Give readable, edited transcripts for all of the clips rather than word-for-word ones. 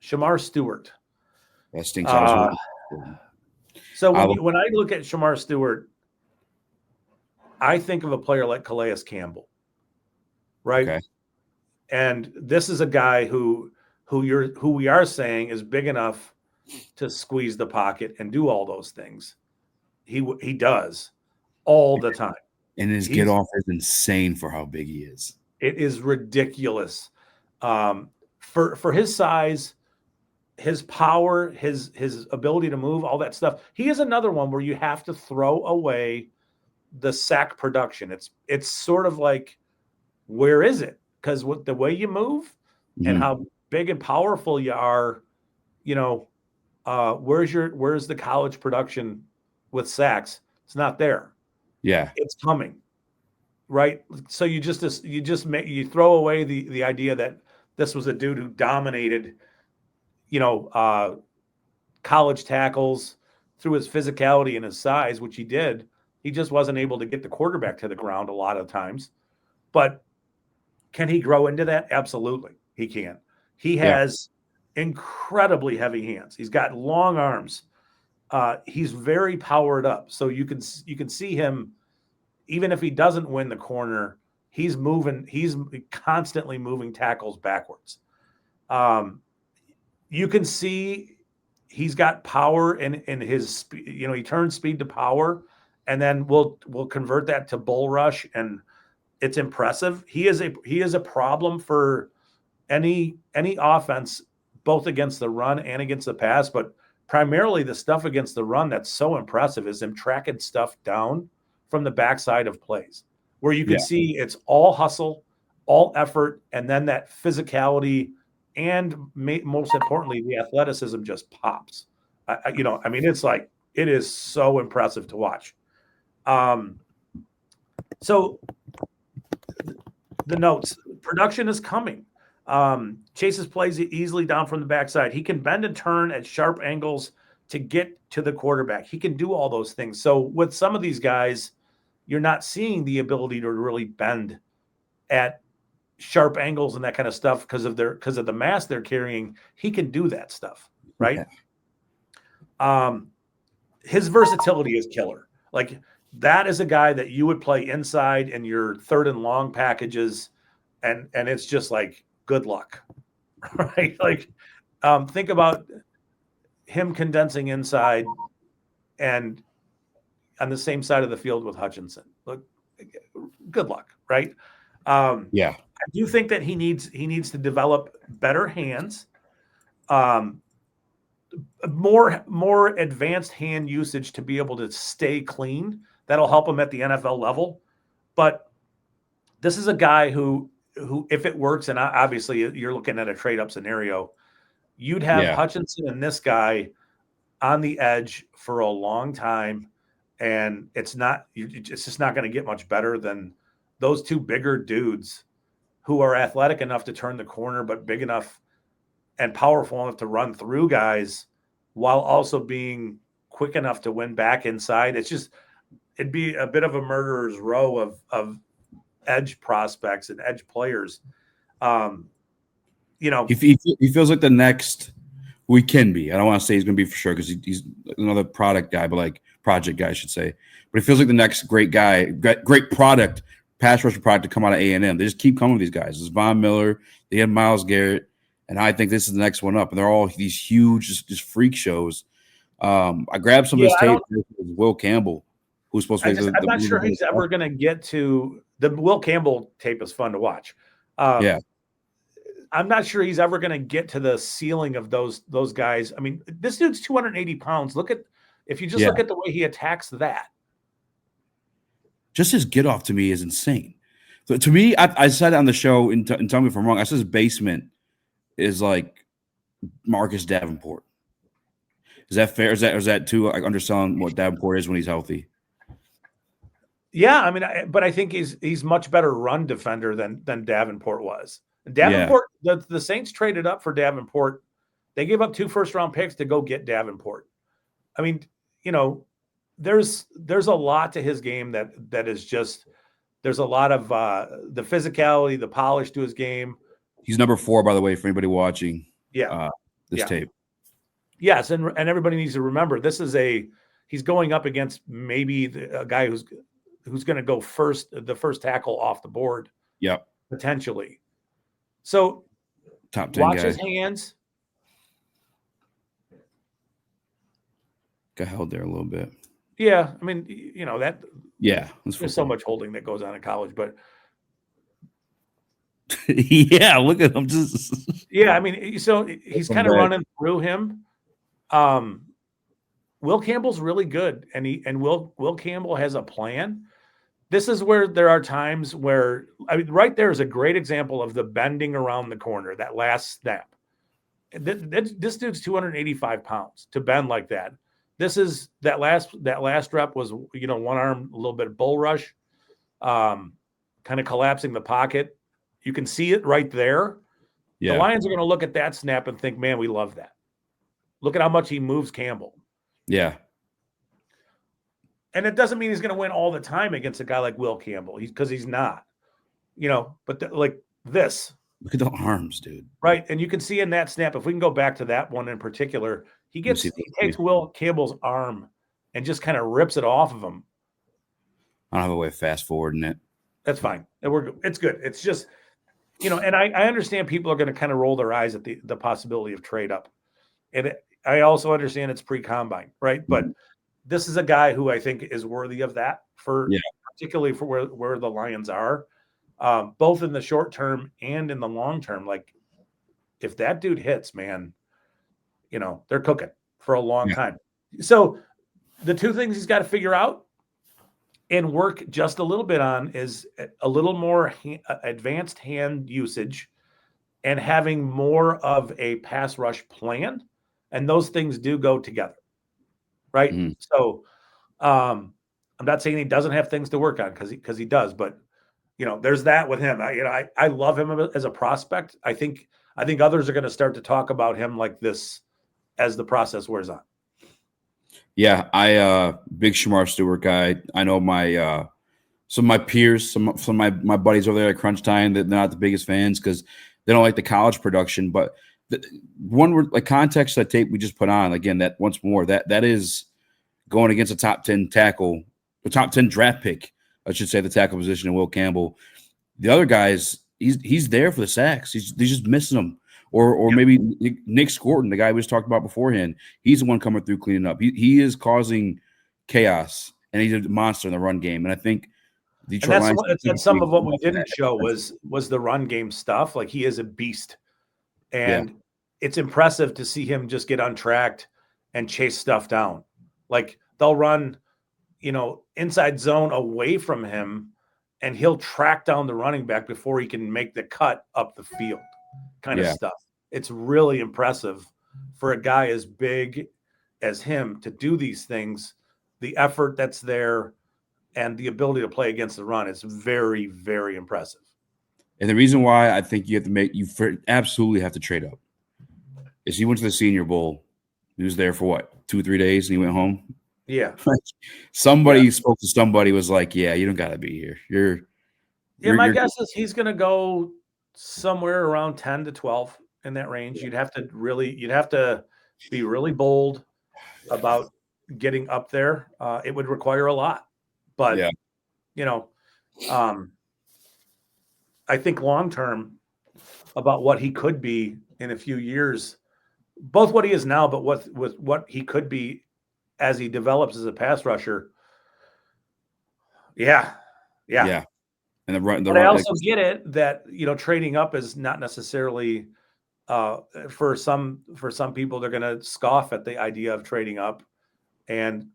Shemar Stewart. That stinks out. So when I look at Shemar Stewart, I think of a player like Calais Campbell, right? Okay. And this is a guy who we are saying is big enough to squeeze the pocket and do all those things. He does all the time. And his get off is insane for how big he is. It is ridiculous. For his size, his power, his ability to move, all that stuff. He is another one where you have to throw away the sack production. It's sort of like, where is it? Because with the way you move and how big and powerful you are, where's the college production with sacks? It's not there. Yeah, it's coming, right? So you throw away the idea that this was a dude who dominated, college tackles through his physicality and his size, which he did. He just wasn't able to get the quarterback to the ground a lot of times. But can he grow into that? Absolutely, he can. He has incredibly heavy hands. He's got long arms. He's very powered up. So you can see him, even if he doesn't win the corner, he's constantly moving tackles backwards. You can see he's got power in his, he turns speed to power, and then we'll convert that to bull rush, and it's impressive. He is a problem for any offense, both against the run and against the pass, but primarily the stuff against the run that's so impressive is him tracking stuff down from the backside of plays, where you can see it's all hustle, all effort, and then that physicality and most importantly, the athleticism just pops. It's like, it is so impressive to watch. So the notes, production is coming. Chases plays easily down from the backside. He can bend and turn at sharp angles to get to the quarterback. He can do all those things. So with some of these guys, you're not seeing the ability to really bend at sharp angles and that kind of stuff because of the mass they're carrying. He can do that stuff, right? Yeah. His versatility is killer. Like, that is a guy that you would play inside in your third and long packages, and it's just like, good luck, right? Like, think about him condensing inside and on the same side of the field with Hutchinson. Look, good luck, right? I do think that he needs to develop better hands, more advanced hand usage to be able to stay clean. That'll help him at the NFL level. But this is a guy who, if it works, and obviously you're looking at a trade-up scenario, you'd have Hutchinson and this guy on the edge for a long time, and it's just not going to get much better than those two bigger dudes who are athletic enough to turn the corner, but big enough and powerful enough to run through guys while also being quick enough to win back inside. It'd be a bit of a murderer's row of edge prospects and edge players. He feels like the next we can be. I don't want to say he's going to be for sure because he's another product guy, but like project guy, I should say. But he feels like the next great guy, great product, pass rusher product to come out of A&M. They just keep coming with these guys. There's Von Miller, they had Myles Garrett, and I think this is the next one up. And they're all these huge, just freak shows. I grabbed some of his tape. Will Campbell, who's supposed to be. I'm not sure he's ever going to get to the Will Campbell tape. Is fun to watch. I'm not sure he's ever going to get to the ceiling of those guys. I mean, this dude's 280 pounds. If you just look at the way he attacks that. Just his get off to me is insane. So to me, I said on the show, and tell me if I'm wrong, I said his basement is like Marcus Davenport. Is that fair? Is that too like underselling what Davenport is when he's healthy? Yeah, I mean, but I think he's much better run defender than Davenport was. Davenport, the Saints traded up for Davenport. They gave up 2 first-round picks to go get Davenport. I mean, there's a lot to his game that is just, there's a lot of the physicality, the polish to his game. He's number 4, by the way, for anybody watching. Yeah. this tape. Yes, and everybody needs to remember he's going up against maybe a guy who's going to go the first tackle off the board. Yep. Potentially. So top 10 watch guys. his hands. Got held there a little bit. Yeah, I mean, that. Yeah, there's so much holding that goes on in college, but yeah, look at him. Yeah, I mean, so he's kind of running through him. Will Campbell's really good, and Will Campbell has a plan. This is where there are times where, I mean, right there is a great example of the bending around the corner, that last snap. This dude's 285 pounds to bend like that. This is that last rep was, one arm, a little bit of bull rush, kind of collapsing the pocket. You can see it right there. Yeah. The Lions are going to look at that snap and think, man, we love that. Look at how much he moves Campbell. Yeah. And it doesn't mean he's going to win all the time against a guy like Will Campbell. Because he's not, but like this. Look at the arms, dude. Right. And you can see in that snap, if we can go back to that one in particular, he takes Will Campbell's arm and just kind of rips it off of him. I don't have a way of fast forwarding it. That's fine. It's good. It's just, and I understand people are going to kind of roll their eyes at the possibility of trade up. And I also understand it's pre-combine, right? Mm-hmm. But this is a guy who I think is worthy of that particularly for where the Lions are, both in the short term and in the long term. Like, if that dude hits, man, they're cooking for a long time. So the two things he's got to figure out and work just a little bit on is a little more advanced hand usage and having more of a pass rush plan. And those things do go together, right? Mm-hmm. So I'm not saying he doesn't have things to work on because he does, but there's that with him. I love him as a prospect. I think others are going to start to talk about him like this as the process wears on. Yeah, I big Shemar Stewart guy. I know my some of my peers, some of my buddies over there at Crunch Time, that they're not the biggest fans because they don't like the college production. But like context that tape we just put on again, that once more that is going against a top 10 tackle, a top 10 draft pick, I should say, the tackle position in Will Campbell. The other guys, he's there for the sacks. He's just missing them. Or maybe Nick Scorton, the guy we just talked about beforehand, he's the one coming through cleaning up. He is causing chaos, and he's a monster in the run game. And I think Detroit Lions. That's some of what we didn't show was the run game stuff. Like, he is a beast, and it's impressive to see him just get untracked and chase stuff down. Like, they'll run, inside zone away from him, and he'll track down the running back before he can make the cut up the field. Kind of stuff. It's really impressive for a guy as big as him to do these things. The effort that's there and the ability to play against the run is very, very impressive. And the reason why I think you absolutely have to trade up is he went to the Senior Bowl. He was there for what, 2-3 days, and he went home. Yeah. Somebody spoke to somebody, was like, "Yeah, you don't got to be here." My guess is he's going to go somewhere around 10 to 12 in that range. You'd have to be really bold about getting up there. It would require a lot, but I think long-term about what he could be in a few years, both what he is now, but with what he could be as he develops as a pass rusher. Yeah. And but I also get it that trading up is not necessarily for some people. They're going to scoff at the idea of trading up, and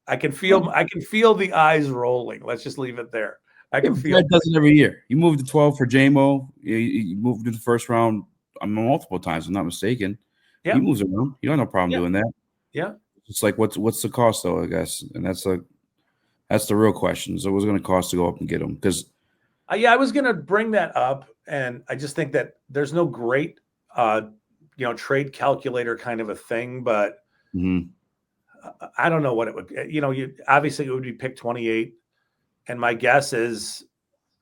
I can feel the eyes rolling. Let's just leave it there. I can feel it. Does it every year. You moved to 12 for JMO. You moved to the first round multiple times, if I'm not mistaken. Yeah, he moves around. You don't have no problem doing that. Yeah, it's like what's the cost though? I guess, and that's the real question. So what's it going to cost to go up and get him? Because I was going to bring that up, and I just think that there's no great, trade calculator kind of a thing, but I don't know what it would. Obviously it would be pick 28, and my guess is,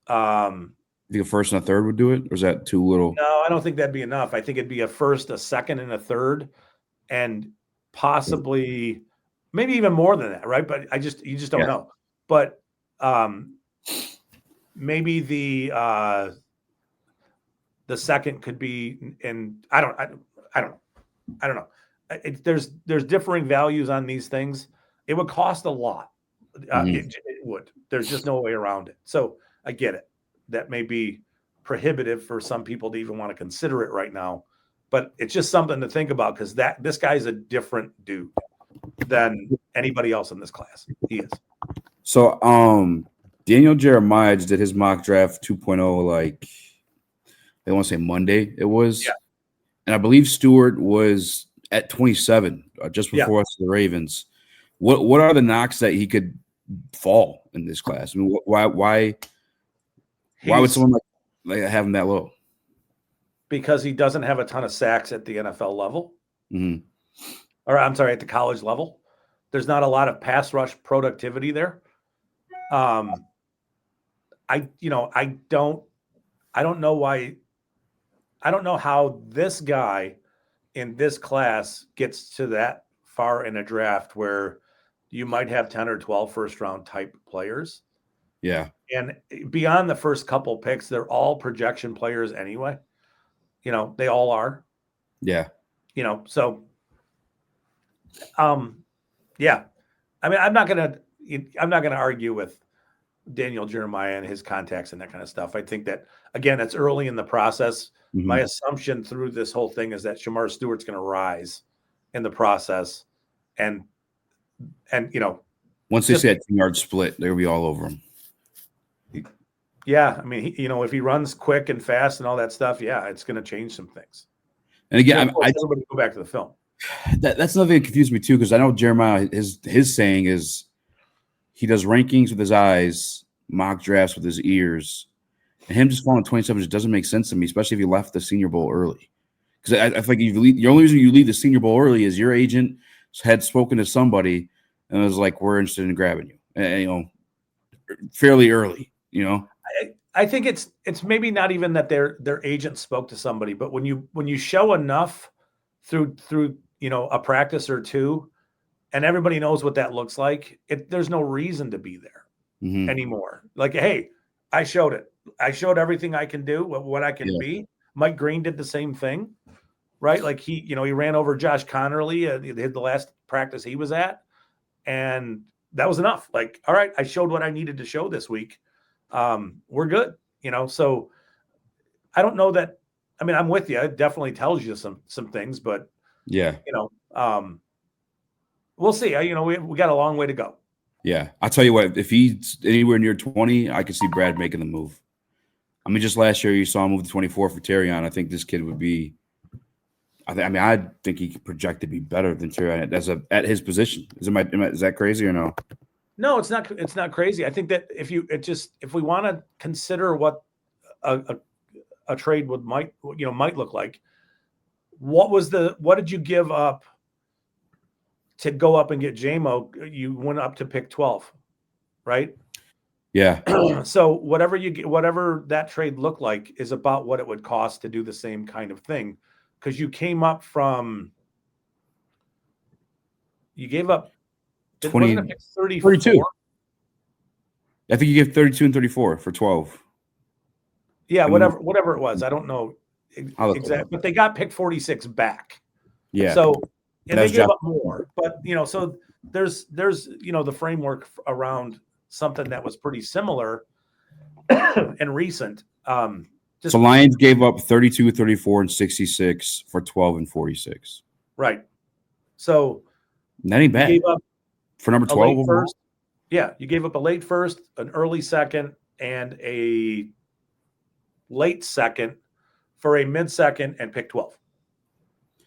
the You think a first and a third would do it, or is that too little? No, I don't think that'd be enough. I think it'd be a first, a second, and a third, and possibly maybe even more than that, right? But you just don't know. But maybe the second could be, and I don't know. There's differing values on these things. It would cost a lot. It would. There's just no way around it. So I get it. That may be prohibitive for some people to even want to consider it right now, but it's just something to think about because this guy's a different dude than anybody else in this class. He is. So Daniel Jeremiah just did his mock draft 2.0, like I want to say Monday it was. Yeah. And I believe Stewart was at 27 just before us, the Ravens. What are the knocks that he could fall in this class? I mean, why would someone like have him that low? Because he doesn't have a ton of sacks at the NFL level. Mm-hmm. Or I'm sorry, at the college level. There's not a lot of pass rush productivity there. I don't know why. I don't know how this guy in this class gets to that far in a draft where you might have 10 or 12 first round type players. Yeah. And beyond the first couple picks, they're all projection players anyway. They all are. Yeah. So yeah. I mean, I'm not gonna argue with Daniel Jeremiah and his contacts and that kind of stuff. I think that, again, it's early in the process. Mm-hmm. My assumption through this whole thing is that Shemar Stewart's going to rise in the process. And once they see that 10-yard split, they'll be all over him. Yeah. I mean, if he runs quick and fast and all that stuff, yeah, it's going to change some things. And again, everybody go back to the film. That's another thing that confused me too, because I know Jeremiah, his saying is he does rankings with his eyes, mock drafts with his ears, and him just falling 27 just doesn't make sense to me, especially if he left the Senior Bowl early. Because I feel like the only reason you leave the Senior Bowl early is your agent had spoken to somebody and was like, "We're interested in grabbing you," and, fairly early. I think it's maybe not even that their agent spoke to somebody, but when you show enough through a practice or two, and everybody knows what that looks like, there's no reason to be there anymore. Like, hey, I showed it. I showed everything I can do, what I can be. Mike Green did the same thing, right? Like he ran over Josh Connerly the last practice he was at, and that was enough. Like, all right, I showed what I needed to show this week. We're good, So I don't know that. I mean, I'm with you. It definitely tells you some things, but we'll see. We got a long way to go. Yeah, I'll tell you what. If he's anywhere near 20, I could see Brad making the move. I mean, just last year you saw him move to 24 for Terrion. I think this kid would be. I think he could project to be better than Terrion at his position. Is that crazy or no? No, it's not. It's not crazy. I think that if we want to consider what a trade might look like, what did you give up to go up and get JMO? You went up to pick 12, right? Yeah. So whatever that trade looked like is about what it would cost to do the same kind of thing, because you gave up 20, 32. I think you give 32 and 34 for 12. Yeah, whatever it was. I don't know exactly, but they got pick 46 back. Yeah. So they gave up more, but so there's the framework around something that was pretty similar and recent. So Lions gave up 32, 34, and 66 for 12 and 46. Right. So that ain't bad. You gave up for number 12 first. Yeah, you gave up a late first, an early second, and a late second for a mid-second and pick 12.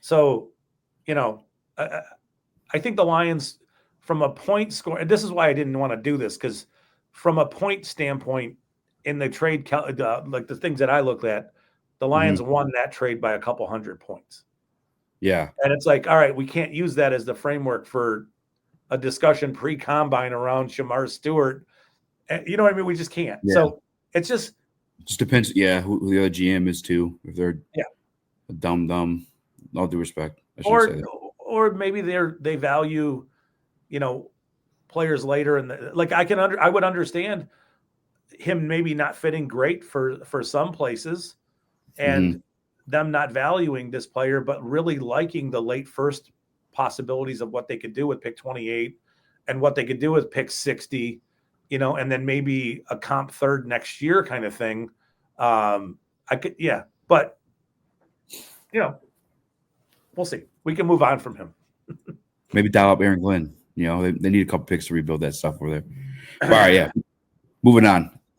So, I think the Lions, from a point score, and this is why I didn't want to do this, because from a point standpoint in the trade, like the things that I looked at, the Lions won that trade by a couple hundred points. Yeah. And it's like, all right, we can't use that as the framework for a discussion pre-combine around Shemar Stewart. You know what I mean? We just can't. Yeah. So it's just, Just depends. Yeah, who the other GM is too. If they're Yeah. a dumb, all due respect, I shouldn't say that. Or maybe they value, you know, players later, and like I would understand him maybe not fitting great for some places, and them not valuing this player, but really liking the late first possibilities of what they could do with pick 28 and what they could do with pick 60, you know, and then maybe a comp third next year kind of thing. But you know, we'll see. We can move on from him. Maybe dial up Aaron Glenn. You know, they need a couple picks to rebuild that stuff over there. All right, yeah. Moving on.